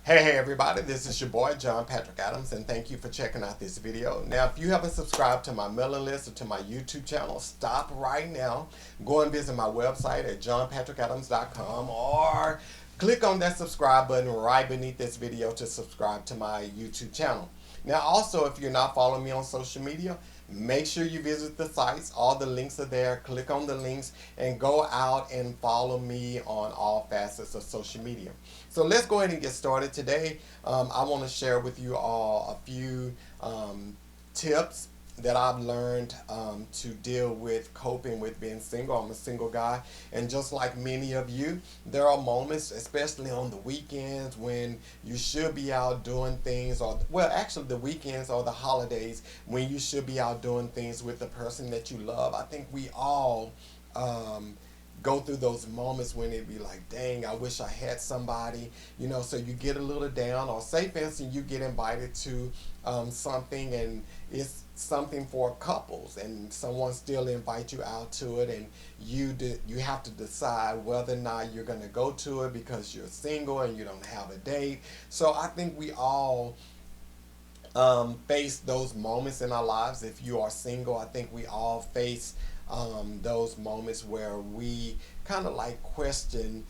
Hey everybody, this is your boy John Patrick Adams, and thank you for checking out this video. Now, if you haven't subscribed to my mailing list or to my YouTube channel, stop right now. Go and visit my website at johnpatrickadams.com or click on that subscribe button right beneath this video to subscribe to my YouTube channel. Now, also, if you're not following me on social media, make sure you visit the sites. All the links are there. Click on the links and go out and follow me on all facets of social media. So let's go ahead and get started today. I want to share with you all a few tips that I've learned to deal with coping with being single. I'm a single guy, and just like many of you, there are moments, especially on the weekends, when you should be out doing things, or well, actually the weekends or the holidays, when you should be out doing things with the person that you love. I think we all go through those moments when it be like, dang, I wish I had somebody, so you get a little down. Or say, for instance, you get invited to something, and it's something for couples, and someone still invite you out to it, and you have to decide whether or not you're going to go to it because you're single and you don't have a date. So I think we all face those moments in our lives. If you are single, I think we all face those moments where we kind of like question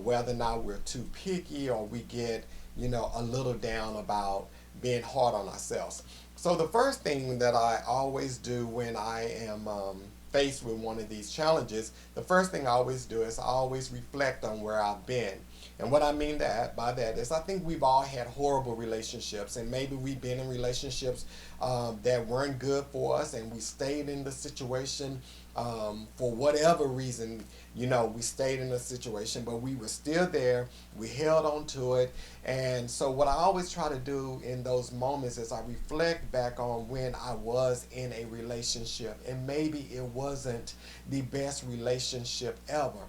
whether or not we're too picky, or we get a little down about being hard on ourselves. So the first thing that I always do when I am faced with one of these challenges, the first thing I always do is I always reflect on where I've been. And what I mean by that is, I think we've all had horrible relationships, and maybe we've been in relationships that weren't good for us, and we stayed in the situation for whatever reason. We stayed in a situation, but we were still there. We held on to it. And so what I always try to do in those moments is I reflect back on when I was in a relationship, and maybe it wasn't the best relationship ever.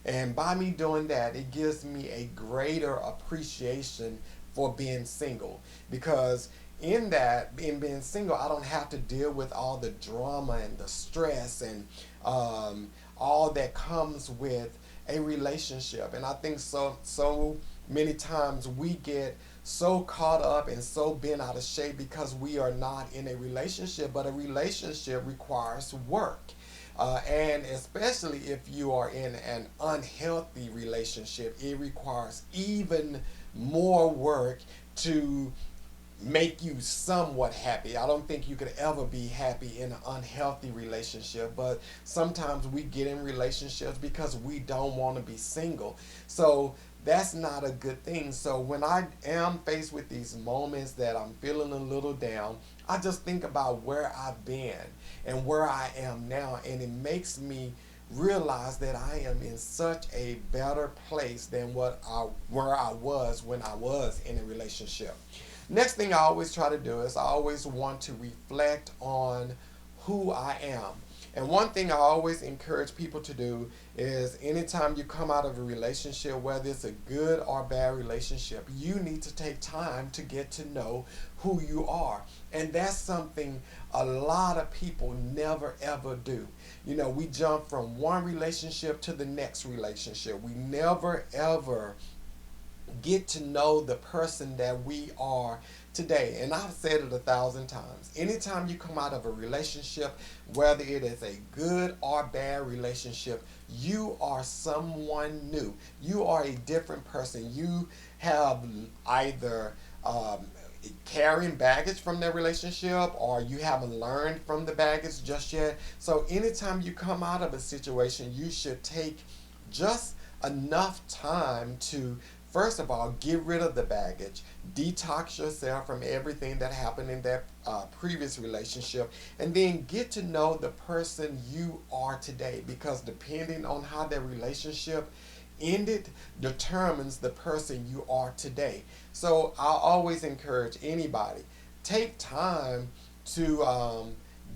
And by me doing that, it gives me a greater appreciation for being single, because in being single, I don't have to deal with all the drama and the stress and all that comes with a relationship. And I think so many times we get so caught up and so bent out of shape because we are not in a relationship. But a relationship requires work. And especially if you are in an unhealthy relationship, it requires even more work to make you somewhat happy. I don't think you could ever be happy in an unhealthy relationship, but sometimes we get in relationships because we don't want to be single. So that's not a good thing. So when I am faced with these moments that I'm feeling a little down, I just think about where I've been and where I am now, and it makes me realize that I am in such a better place than where I was when I was in a relationship. Next thing I always try to do is I always want to reflect on who I am. And one thing I always encourage people to do is, anytime you come out of a relationship, whether it's a good or bad relationship, you need to take time to get to know who you are. And that's something a lot of people never ever do. We jump from one relationship to the next relationship. We never ever get to know the person that we are today. And I've said it 1,000 times. Anytime you come out of a relationship, whether it is a good or bad relationship, you are someone new. You are a different person. You have either carrying baggage from that relationship, or you haven't learned from the baggage just yet. So anytime you come out of a situation, you should take just enough time to, first of all, get rid of the baggage, detox yourself from everything that happened in that previous relationship, and then get to know the person you are today, because depending on how that relationship ended determines the person you are today. So I always encourage anybody, take time to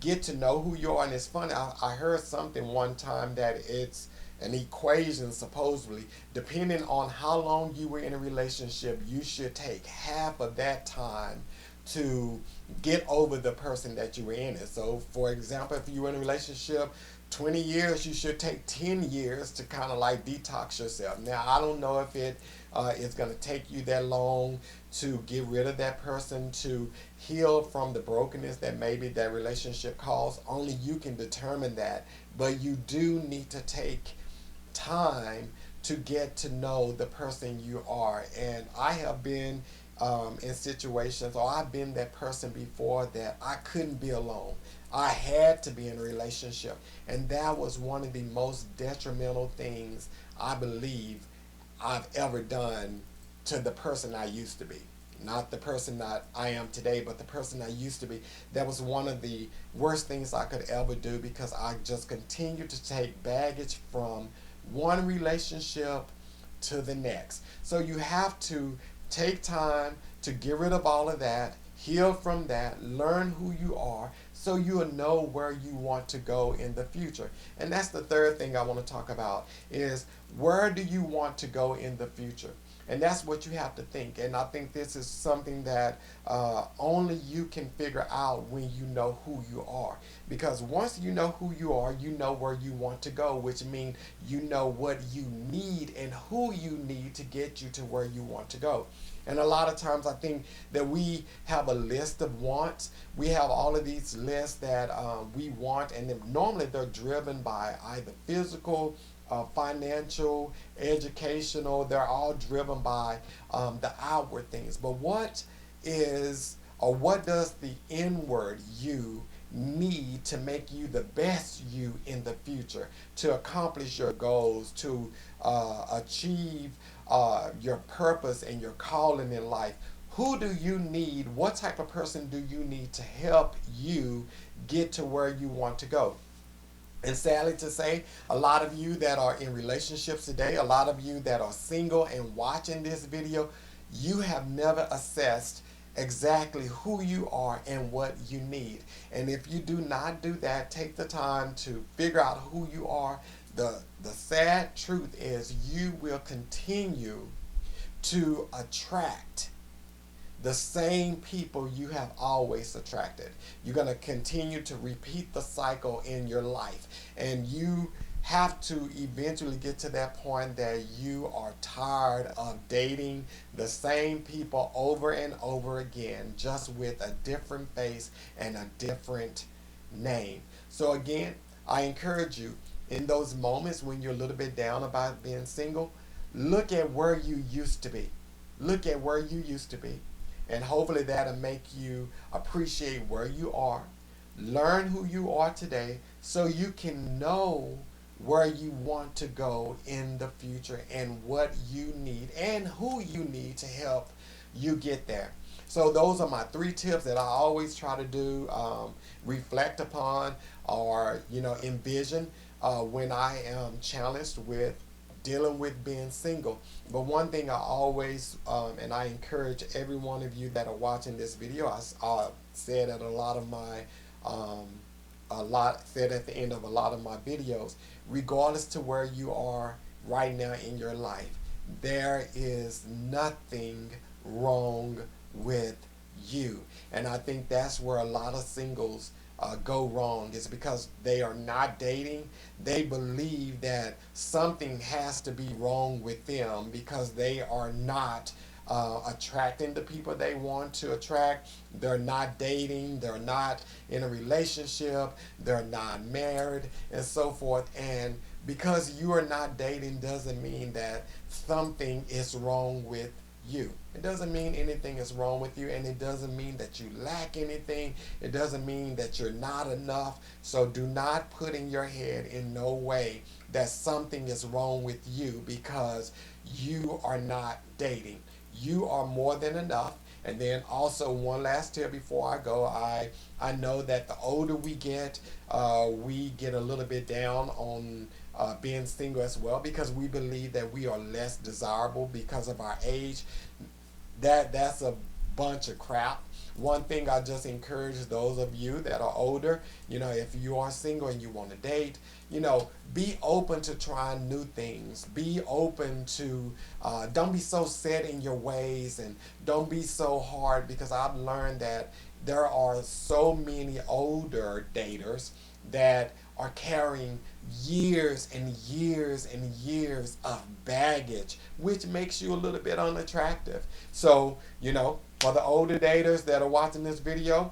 get to know who you are. And it's funny, I heard something one time that it's an equation, supposedly, depending on how long you were in a relationship, you should take half of that time to get over the person that you were in it. So for example, if you were in a relationship 20 years, you should take 10 years to kind of like detox yourself. Now, I don't know if it it's going to take you that long to get rid of that person, to heal from the brokenness that maybe that relationship caused. Only you can determine that. But you do need to take time to get to know the person you are. And I have been in situations, or I've been that person before, that I couldn't be alone. I had to be in a relationship. And that was one of the most detrimental things I believe I've ever done to the person I used to be. Not the person that I am today, but the person I used to be. That was one of the worst things I could ever do, because I just continued to take baggage from one relationship to the next. So you have to take time to get rid of all of that, heal from that, learn who you are, so you'll know where you want to go in the future. And that's the third thing I want to talk about, is where do you want to go in the future? And that's what you have to think. And I think this is something that only you can figure out when you know who you are. Because once you know who you are, you know where you want to go, which means you know what you need and who you need to get you to where you want to go. And a lot of times I think that we have a list of wants. We have all of these lists that we want, and normally they're driven by either physical, financial, educational. They're all driven by the outward things. But what is, or what does the inward you need to make you the best you in the future, to accomplish your goals, to achieve your purpose and your calling in life? Who do you need? What type of person do you need to help you get to where you want to go? And sadly to say, a lot of you that are in relationships today, a lot of you that are single and watching this video, you have never assessed exactly who you are and what you need. And if you do not do that, take the time to figure out who you are. The sad truth is you will continue to attract the same people you have always attracted. You're going to continue to repeat the cycle in your life. And you have to eventually get to that point that you are tired of dating the same people over and over again, just with a different face and a different name. So again, I encourage you, in those moments when you're a little bit down about being single, look at where you used to be. Look at where you used to be. And hopefully that'll make you appreciate where you are. Learn who you are today so you can know where you want to go in the future and what you need and who you need to help you get there. So those are my 3 tips that I always try to do, reflect upon, or envision when I am challenged with dealing with being single. But one thing I always, and I encourage every one of you that are watching this video, I said at said at the end of a lot of my videos, regardless to where you are right now in your life, there is nothing wrong with you. And I think that's where a lot of singles go wrong, is because they are not dating. They believe that something has to be wrong with them because they are not attracting the people they want to attract. They're not dating. They're not in a relationship. They're not married, and so forth. And because you are not dating doesn't mean that something is wrong with you. It doesn't mean anything is wrong with you, and it doesn't mean that you lack anything. It doesn't mean that you're not enough. So do not put in your head in no way that something is wrong with you because you are not dating. You are more than enough. And then also one last tip before I go, I know that the older we get a little bit down on being single as well, because we believe that we are less desirable because of our age. That's a bunch of crap. One thing I just encourage those of you that are older, if you are single and you want to date, be open to trying new things. Be open to, don't be so set in your ways, and don't be so hard, because I've learned that there are so many older daters that are carrying years and years and years of baggage, which makes you a little bit unattractive. So, for the older daters that are watching this video,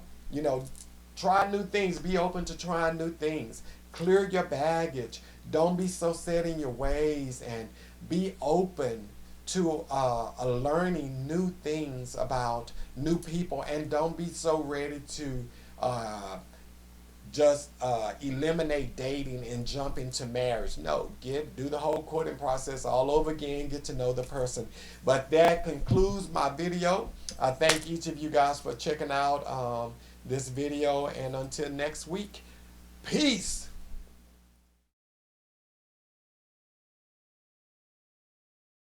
try new things. Be open to trying new things. Clear your baggage. Don't be so set in your ways, and be open to learning new things about new people, and don't be so ready to just eliminate dating and jump into marriage. No, do the whole courting process all over again, get to know the person. But that concludes my video. I thank each of you guys for checking out this video, and until next week, peace.